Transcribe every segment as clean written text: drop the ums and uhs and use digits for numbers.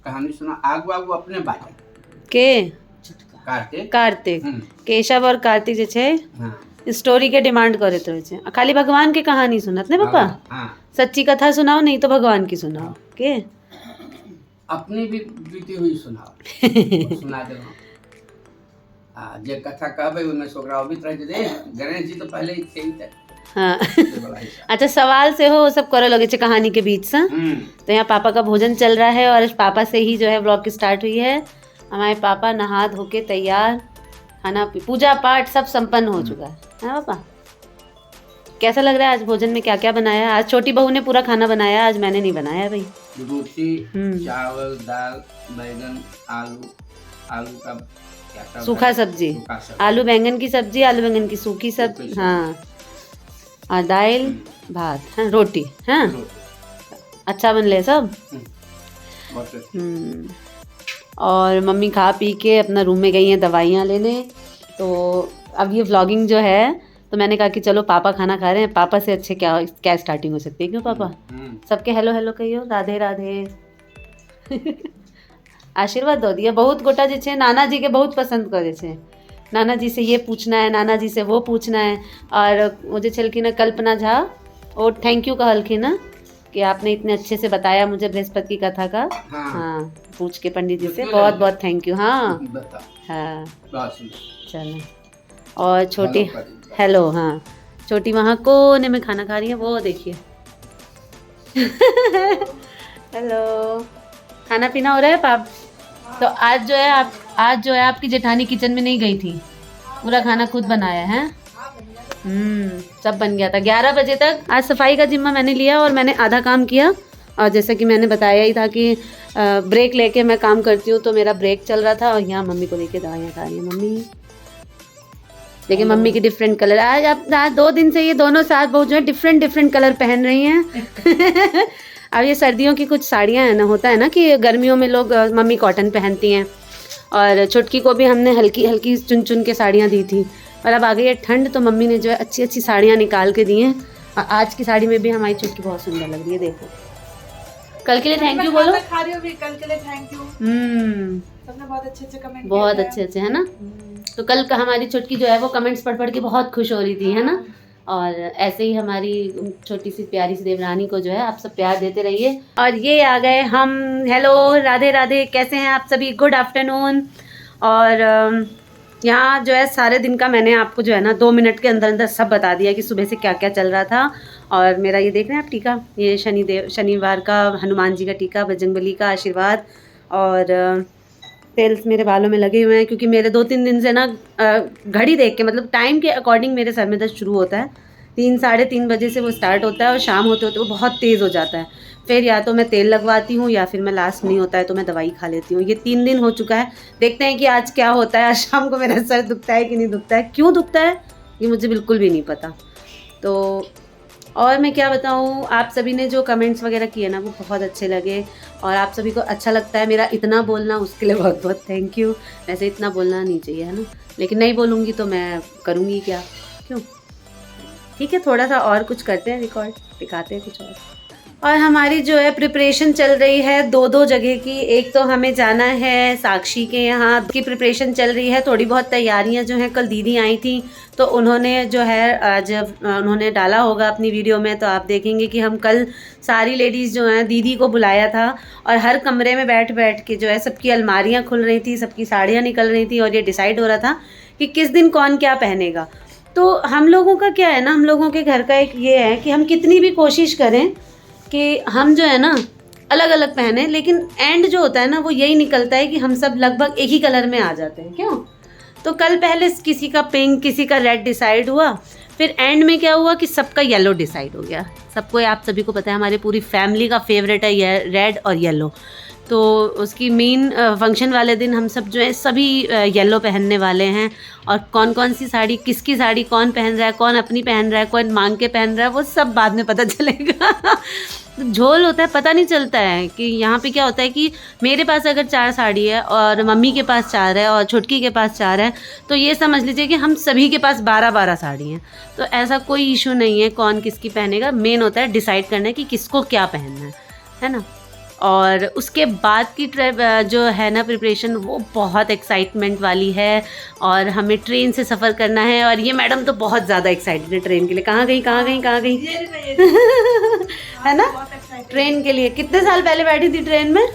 कहानी सुना आगू आगू अपने बाजल के कार्तिक केशव और कार्तिक जे छे हाँ स्टोरी के डिमांड करत रहे छे खाली भगवान के कहानी सुनत ने पापा हाँ सच्ची कथा सुनाओ नहीं तो भगवान की सुनाओ के अपनी भी बीती हुई सुनाओ सुना दे जे कथा कहबे ओमे सोकरा अबित रह दे गणेश जी तो पहले ही थे ही हाँ अच्छा सवाल से हो वो सब करे लगे छे कहानी के बीच से तो यहाँ पापा का भोजन चल रहा है और पापा से ही जो है ब्लॉग की स्टार्ट हुई है। हमारे पापा नहा धो के तैयार खाना पूजा पाठ सब संपन्न हो चुका है पापा। कैसा लग रहा है आज भोजन में क्या क्या बनाया है? आज छोटी बहू ने पूरा खाना बनाया, आज मैंने नहीं बनाया भाई। रोटी चावल दाल बैगन आलू आलू का क्या सूखा सब्जी आलू बैंगन की सब्जी आलू बैंगन की सूखी सब्जी हाँ और दाल भात हाँ रोटी हाँ अच्छा बन ले सब। और मम्मी खा पी के अपना रूम में गई हैं दवाइयाँ लेने। तो अब ये व्लॉगिंग जो है तो मैंने कहा कि चलो पापा खाना खा रहे हैं, पापा से अच्छे क्या क्या स्टार्टिंग हो सकती है, क्यों पापा? सबके हेलो हेलो कहियो, राधे राधे आशीर्वाद दो दिया। बहुत गोटा जे छे नाना जी के बहुत पसंद करे छे, नाना जी से ये पूछना है, नाना जी से वो पूछना है। और वो जो छलखिन है कल्पना झा वो थैंक यू कहलखिन ना कि आपने इतने अच्छे से बताया मुझे बृहस्पति की कथा का। हाँ पूछ के पंडित जी से बहुत बहुत थैंक यू। हाँ हाँ चलो। और छोटी हेलो हाँ छोटी वहाँ कोने में खाना खा रही है, वो देखिए हेलो खाना पीना हो रहा है पाप। तो आज जो है आपकी जेठानी किचन में नहीं गई थी, पूरा खाना खुद बनाया है। सब बन गया था 11 बजे तक। आज सफाई का जिम्मा मैंने लिया और मैंने आधा काम किया। और जैसा कि मैंने बताया ही था कि ब्रेक लेके मैं काम करती हूँ, तो मेरा ब्रेक चल रहा था और यहाँ मम्मी को लेके दवाइयाँ खा रही है मम्मी। देखिए मम्मी की डिफरेंट कलर आज 2 दिन से ये दोनों साथ बहुत जो है डिफरेंट कलर पहन रही हैं अब ये सर्दियों की कुछ साड़ियाँ है ना, होता है ना कि गर्मियों में लोग मम्मी कॉटन पहनती हैं और छुटकी को भी हमने हल्की हल्की चुन चुन के साड़ियाँ दी थी। और अब आ गई है ठंड तो मम्मी ने जो है अच्छी अच्छी साड़ियाँ निकाल के दी हैं। और आज की साड़ी में भी हमारी छुटकी बहुत सुंदर लग रही है। देखो कल के लिए थैंक यू बोलो। खा रही हो भी, कल के लिए थैंक यू। सबने बहुत अच्छे कमेंट बहुत अच्छे है ना। तो कल का हमारी छुटकी जो है वो कमेंट्स पढ़ के बहुत खुश हो रही थी है ना। और ऐसे ही हमारी छोटी सी प्यारी सी देवरानी को जो है आप सब प्यार देते रहिए। और ये आ गए हम। हेलो राधे राधे, कैसे हैं आप सभी? Good afternoon. और यहाँ जो है सारे दिन का मैंने आपको जो है ना 2 मिनट के अंदर सब बता दिया कि सुबह से क्या क्या चल रहा था। और मेरा ये देख रहे हैं आप टीका, ये शनिवार का हनुमान जी का टीका, बजरंगबली का आशीर्वाद। और तेल्स मेरे बालों में लगे हुए हैं क्योंकि मेरे 2-3 दिन से ना घड़ी देख के मतलब टाइम के अकॉर्डिंग मेरे सर में दर्द शुरू होता है। 3 साढ़े 3 बजे से वो स्टार्ट होता है और शाम होते होते वो बहुत तेज़ हो जाता है। फिर या तो मैं तेल लगवाती हूँ या फिर मैं लास्ट नहीं होता है तो मैं दवाई खा लेती हूँ। ये 3 दिन हो चुका है। देखते हैं कि आज क्या होता है। आज शाम को मेरा सर दुखता है कि नहीं दुखता है, क्यों दुखता है ये मुझे बिल्कुल भी नहीं पता। तो और मैं क्या बताऊँ, आप सभी ने जो कमेंट्स वगैरह किए ना वो बहुत अच्छे लगे और आप सभी को अच्छा लगता है मेरा इतना बोलना, उसके लिए बहुत बहुत थैंक यू। वैसे इतना बोलना नहीं चाहिए है ना, लेकिन नहीं बोलूँगी तो मैं करूँगी क्या, क्यों? ठीक है थोड़ा सा और कुछ करते हैं, रिकॉर्ड दिखाते हैं कुछ और हमारी जो है प्रिपरेशन चल रही है 2 जगह की। एक तो हमें जाना है साक्षी के यहाँ की प्रिपरेशन चल रही है। थोड़ी बहुत तैयारियां जो हैं, कल दीदी आई थी तो उन्होंने जो है जब उन्होंने डाला होगा अपनी वीडियो में तो आप देखेंगे कि हम कल सारी लेडीज़ जो हैं दीदी को बुलाया था और हर कमरे में बैठ बैठ के जो है सबकी अलमारियाँ खुल रही थी, सबकी साड़ियाँ निकल रही थी और ये डिसाइड हो रहा था कि किस दिन कौन क्या पहनेगा। तो हम लोगों का क्या है ना, हम लोगों के घर का एक ये है कि हम कितनी भी कोशिश करें कि हम जो है ना अलग अलग पहने, लेकिन एंड जो होता है ना वो यही निकलता है कि हम सब लगभग एक ही कलर में आ जाते हैं। क्यों? तो कल पहले किसी का पिंक किसी का रेड डिसाइड हुआ, फिर एंड में क्या हुआ कि सबका येलो डिसाइड हो गया। सबको आप सभी को पता है हमारी पूरी फैमिली का फेवरेट है ये रेड और येलो। तो उसकी मेन फंक्शन वाले दिन हम सब जो है सभी येलो पहनने वाले हैं। और कौन कौन सी साड़ी, किसकी साड़ी कौन पहन रहा है, कौन अपनी पहन रहा है, कौन मांग के पहन रहा है, वो सब बाद में पता चलेगा झोल होता है, पता नहीं चलता है कि यहाँ पे क्या होता है कि मेरे पास अगर 4 साड़ी है और मम्मी के पास 4 है और छुटकी के पास 4 है तो ये समझ लीजिए कि हम सभी के पास 12-12 साड़ी हैं। तो ऐसा कोई इशू नहीं है कौन किसकी पहनेगा, मेन होता है डिसाइड करना है कि किसको क्या पहनना है ना। और उसके बाद की जो है ना प्रिपरेशन वो बहुत एक्साइटमेंट वाली है और हमें ट्रेन से सफ़र करना है। और ये मैडम तो बहुत ज़्यादा एक्साइटेड है ट्रेन के लिए। कहाँ गई है ना ट्रेन के लिए। कितने साल पहले बैठी थी ट्रेन में?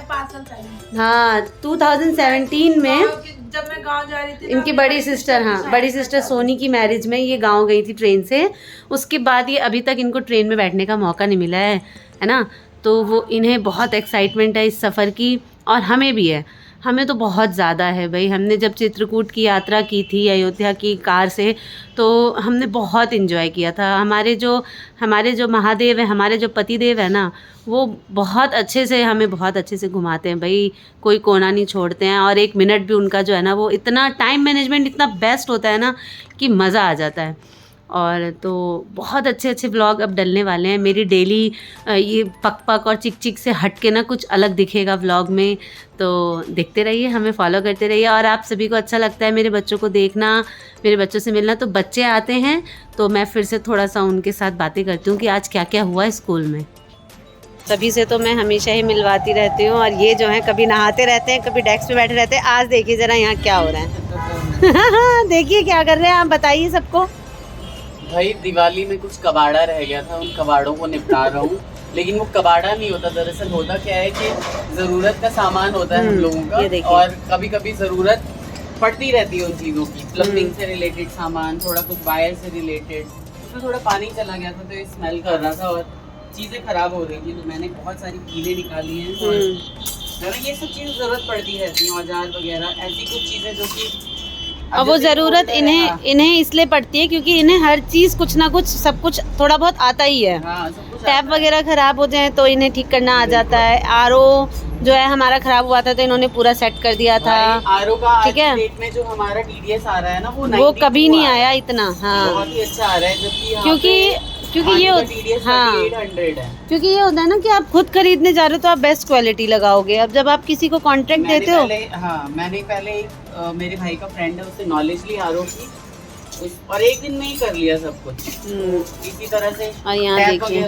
5 साल पहले। हाँ 2017 में जब मैं गांव जा रही थी इनकी बड़ी सिस्टर, हाँ बड़ी सिस्टर सोनी की मैरिज में ये गांव गई थी ट्रेन से। उसके बाद ये अभी तक इनको ट्रेन में बैठने का मौका नहीं मिला है ना। तो वो इन्हें बहुत एक्साइटमेंट है इस सफ़र की और हमें भी है। हमें तो बहुत ज़्यादा है भाई। हमने जब चित्रकूट की यात्रा की थी अयोध्या की कार से तो हमने बहुत इन्जॉय किया था। हमारे जो महादेव है, हमारे जो पतिदेव है ना, वो बहुत अच्छे से हमें बहुत अच्छे से घुमाते हैं भाई। कोई कोना नहीं छोड़ते हैं और एक मिनट भी उनका जो है ना वो इतना टाइम मैनेजमेंट इतना बेस्ट होता है ना कि मज़ा आ जाता है। और तो बहुत अच्छे व्लॉग अब डलने वाले हैं। मेरी डेली ये पक और चिक से हट के ना कुछ अलग दिखेगा व्लॉग में। तो देखते रहिए, हमें फॉलो करते रहिए। और आप सभी को अच्छा लगता है मेरे बच्चों को देखना, मेरे बच्चों से मिलना। तो बच्चे आते हैं तो मैं फिर से थोड़ा सा उनके साथ बातें करती हूँ कि आज क्या क्या हुआ है स्कूल में। सभी से तो मैं हमेशा ही मिलवाती रहती हूँ और ये जो है कभी नहाते रहते हैं, कभी डेस्क पे बैठे रहते हैं। आज देखिए ज़रा यहाँ क्या हो रहा है। देखिए क्या कर रहे हैं आप, बताइए सबको। भाई दिवाली में कुछ कबाड़ा रह गया था, उन कबाड़ों को निपटा रहा हूँ। लेकिन वो कबाड़ा नहीं होता, दरअसल होता क्या है कि ज़रूरत का सामान होता है हम लोगों का और कभी कभी ज़रूरत पड़ती रहती है उन चीज़ों की। प्लम्बिंग से रिलेटेड सामान, थोड़ा कुछ वायर से रिलेटेड। उसमें थोड़ा पानी चला गया था तो ये स्मेल कर रहा था और चीज़ें ख़राब हो रही थी। तो मैंने बहुत सारी कीलें निकाली हैं और ये सब चीज़ें ज़रूरत पड़ती रहती हैं, औजार वगैरह, ऐसी कुछ चीज़ें जो कि और वो ज़रूरत इन्हें इसलिए पड़ती है क्योंकि इन्हें हर चीज़ कुछ ना कुछ सब कुछ थोड़ा बहुत आता ही है। टैप वगैरह ख़राब हो जाए तो इन्हें ठीक करना आ जाता है। आरओ जो है हमारा ख़राब हुआ था तो इन्होंने पूरा सेट कर दिया था। आरओ का ठीक है, डेट में जो हमारा टीडीएस आ रहा है ना वो कभी नहीं आया इतना। हाँ बहुत ही अच्छा आ रहा है, जबकि क्योंकि ये हाँ 800 है। क्योंकि ये होता है ना कि आप खुद खरीदने जा रहे हो तो आप बेस्ट क्वालिटी लगाओगे। अब जब आप किसी को कॉन्ट्रैक्ट देते हो, मैंने पहले मेरे भाई का फ्रेंड है, उससे नॉलेज ली आरओ की और एक दिन में ही कर लिया सब कुछ। इसी तरह से और यहाँ देखिए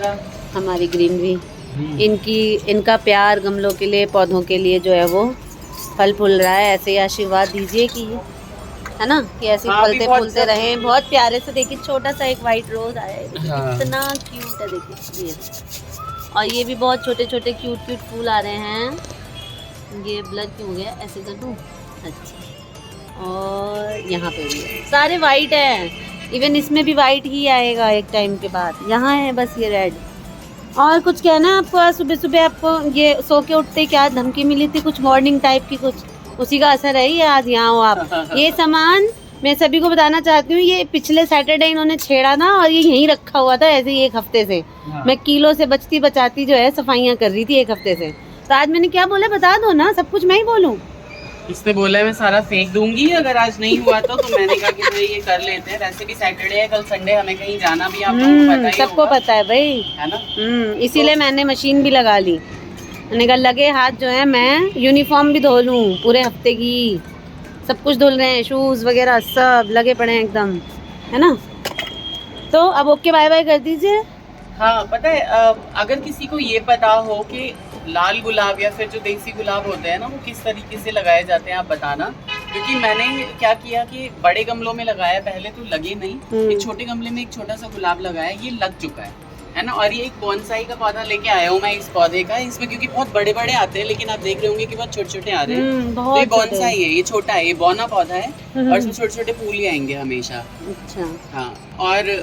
हमारी ग्रीनरी, इनका प्यार गमलों के लिए, पौधों के लिए जो है वो फल फूल रहा है। ऐसे ही आशीर्वाद दीजिए कि है ना कि ऐसे फलते फूलते रहे। बहुत प्यारे से देखिए छोटा सा एक वाइट रोज आया है, इतना क्यूट है देखिए ये। और ये भी बहुत छोटे छोटे क्यूट फूल आ रहे हैं। ये ब्लर क्यों हो गया, ऐसे कर दूँ? अच्छा। और यहाँ पे भी है, सारे वाइट हैं। इवन इसमें भी वाइट ही आएगा एक टाइम के बाद। यहाँ है बस ये रेड। और कुछ कहना है आपको? आज सुबह सुबह आपको ये सो के उठते क्या धमकी मिली थी, कुछ वार्निंग टाइप की, कुछ उसी का असर है ये आज यहाँ हो आप। ये सामान मैं सभी को बताना चाहती हूँ, ये पिछले सैटरडे इन्होंने छेड़ा ना और ये यहीं रखा हुआ था ऐसे ही एक हफ्ते से। मैं किलो से बचती बचाती जो है सफाइयाँ कर रही थी एक हफ्ते से। तो आज मैंने क्या बोला बता दो ना, सब कुछ मैं ही बोलूँ। इसने बोला है मैं सारा फेंक दूंगी अगर आज नहीं हुआ तो मैंने कहा कि भाई ये कर लेते हैं। वैसे भी सैटरडे है, कल संडे, हमें कहीं जाना भी आप लोगों को पता ही सबको पता है भाई, है ना। इसीलिए मैंने मशीन भी लगा ली। मैंने कहा लगे हाथ जो है मैं यूनिफॉर्म भी धो लूँ पूरे हफ्ते की। सब कुछ धुल रहे हैं, शूज़ वगैरह सब लगे पड़े हैं एकदम, है ना। तो अब ओके बाय बाय कर दीजिए। हाँ पता है, अगर किसी को ये पता हो कि लाल गुलाब या फिर जो देसी गुलाब होते हैं ना वो किस तरीके से लगाए जाते हैं आप बताना। क्योंकि मैंने क्या किया कि बड़े गमलों में लगाया, पहले तो लगे नहीं। एक छोटे गमले में एक छोटा सा गुलाब लगाया, ये लग चुका है ना। और ये एक बोनसाई का पौधा लेके आया हूँ मैं इस पौधे का। इसमें क्योंकि बहुत बड़े बड़े आते हैं लेकिन आप देख रहे होंगे कि बहुत छोटे छोटे आ रहे हैं। तो ये बोनसाई है, ये छोटा है, ये बौना पौधा है और इसमें छोटे छोटे फूल ही आएंगे हमेशा। अच्छा हाँ, और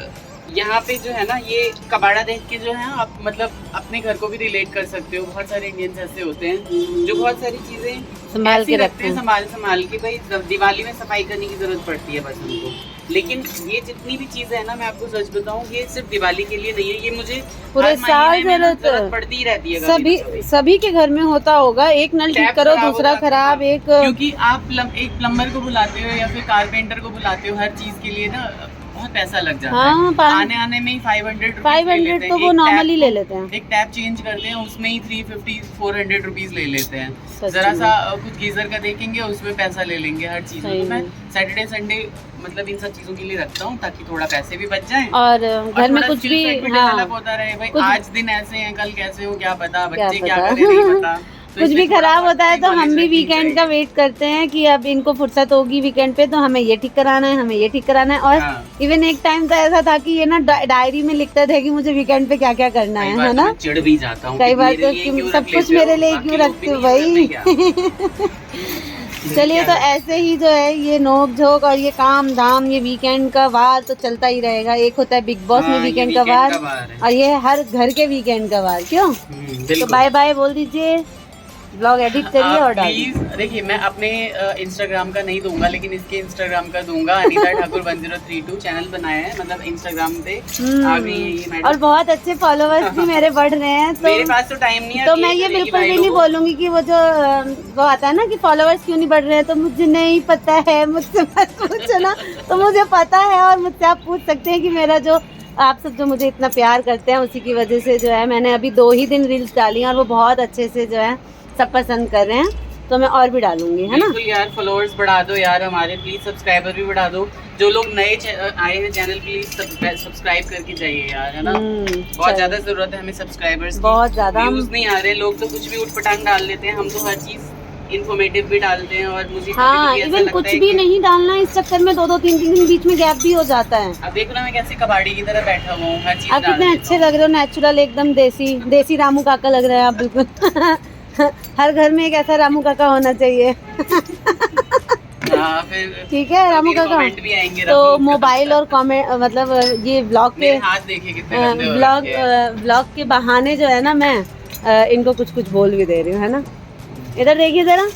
यहाँ पे जो है ना ये कबाड़ा देख के जो है आप मतलब अपने घर को भी रिलेट कर सकते हो। बहुत सारे इंडियंस ऐसे होते हैं जो बहुत सारी चीजें संभाल के रखते हैं, संभाल के। भाई दिवाली में सफाई करने की जरूरत पड़ती है बस उनको। लेकिन ये जितनी भी चीजें है ना, मैं आपको सच बताऊं, ये सिर्फ दिवाली के लिए नहीं है, ये मुझे पूरे साल जरूरत पड़ती ही रहती है। सभी के घर में होता होगा। एक नल ठीक करो दूसरा खराब, एक क्योंकि आप एक प्लम्बर को बुलाते हो या फिर कारपेंटर को बुलाते हो हर चीज के लिए ना, बहुत पैसा लग जाता हाँ, है। आने आने में ही 500 500 तो वो नॉर्मली ले लेते हैं। एक टैप चेंज करते हैं उसमें ही 350-400 रुपीज ले लेते हैं। सच जरा में। सा कुछ गीजर का देखेंगे उसमें पैसा ले लेंगे हर चीज में। सही तो मैं में। सैटरडे संडे मतलब इन सब चीजों के लिए रखता हूँ ताकि थोड़ा पैसे भी बच जाएं और घर में थोड़ा कुछ skill भी set हाँ डेवलप होता रहे भाई। कुछ- आज दिन ऐसे हैं कल कैसे हो क्या पता, क्या बच्चे क्या पता। करें नहीं पता। तो कुछ भी इसलिए थोड़ा खराब बहुत होता है तो knowledge हम भी रखनी वीकेंड का चाहिए। वेट करते हैं कि अब इनको फुर्सत होगी वीकेंड पे तो हमें ये ठीक कराना है, हमें ये ठीक कराना है। और हाँ। इवन एक टाइम तो ऐसा था कि ये ना डायरी में लिखता था कि मुझे वीकेंड पे क्या क्या करना कई है बार तो ना। मैं चिढ़ भी जाता हूँ कई कि बार मेरे तो लिए कि क्यों सब रख कुछ लेते हो, मेरे लिए बाकी क्यों लोग रखते भी हो नहीं भाई। करते क्या? चलिए तो ऐसे ही जो है ये नोक झोंक और ये काम धाम ये वीकेंड का वार तो चलता ही रहेगा। एक होता है बिग बॉस में हाँ, ये वीकेंड का weekend वार का वार है। और ये हर घर के वीकेंड का वार क्यों। तो बिल्कुल। बाय बाय बोल दीजिए, ब्लॉग एडिट करिए और डालिए। प्लीज देखिए मैं अपने इंस्टाग्राम का नहीं दूंगा लेकिन इसके इंस्टाग्राम का दूंगा। अनीता ठाकुर 1032 चैनल बनाया है मतलब इंस्टाग्राम पे आ गई है ये मैडम। और बहुत अच्छे फॉलोवर्स भी मेरे बढ़ रहे हैं तो मेरे पास तो टाइम नहीं है तो अभी मैं ये करने की बिल्कुल भाई भी नहीं लोगों। बोलूंगी कि वो जो वो आता है ना कि फॉलोवर्स क्यों नहीं बढ़ रहे हैं तो मुझे नहीं पता है, मुझसे मत पूछो ना। तो मुझे पता है और मुझसे आप पूछ सकते हैं कि मेरा जो आप सब जो मुझे इतना प्यार करते हैं उसी की वजह से जो है मैंने अभी 2 ही दिन रील्स डाली हैं और वो बहुत अच्छे से जो है सब पसंद कर रहे हैं तो मैं और भी डालूंगी है ना। बिल्कुल यार फॉलोअर्स बढ़ा दो यार हमारे, प्लीज सब्सक्राइबर भी बढ़ा दो। जो लोग नए आए हैं चैनल प्लीज सब्सक्राइब करके जाइए यार है ना। बहुत चलो। ज्यादा जरूरत है हमें सब्सक्राइबर्स की। बहुत ज्यादा। व्यूज नहीं आ रहे, लोग तो कुछ भी उठपटांग डाल देते हैं, हम तो हर चीज इन्फॉर्मेटिव भी डालते हैं और मुझे हाँ कभी-कभी ऐसा इवन लगता कुछ है भी कि- नहीं डालना इस चक्कर में 2-2 3 दिन बीच में गैप भी हो जाता है। अब देखो ना मैं कैसे कबाड़ी की तरह बैठा हुआ हूँ, हर चीज आप डाल कितने देता अच्छे हूँ। लग रहे हो, नेचुरल एकदम देसी रामू काका लग रहे हैं आप बिल्कुल। हर घर में एक ऐसा रामू काका होना चाहिए। हाँ, फिर ठीक है रामू काका। कमेंट भी आएंगे तो मोबाइल और कमेंट मतलब ये ब्लॉग के मेरे हाथ देखिए कितने गंदे हो ब्लॉग रखे हैं। ब्लॉग के बहाने जो है ना मैं इनको कुछ कुछ बोल भी दे रही हूँ है ना। इधर देखिए जरा।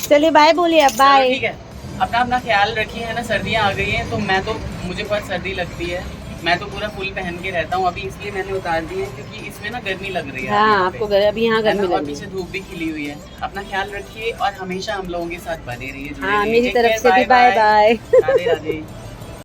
चलिए बाय बोलिए अब चलो, बाय। ठीक है अपना अपना ख्याल रखिए है ना। सर्दियाँ आ गई हैं तो मुझे बहुत सर्दी लगती है, मैं तो पूरा फुल पहन के रहता हूँ। अभी इसलिए मैंने उतार दी है क्योंकि इसमें ना गर्मी लग रही है। हाँ यहाँ आपको पे। अभी यहाँ है ना, गर्मी और लगी पीछे धूप भी खिली हुई है। अपना ख्याल रखिए और हमेशा हम लोगों के साथ बने रहिए, जुड़े हाँ रहिए। मेरी Take तरफ care, से भी bye bye bye। Bye. Radhe Radhe.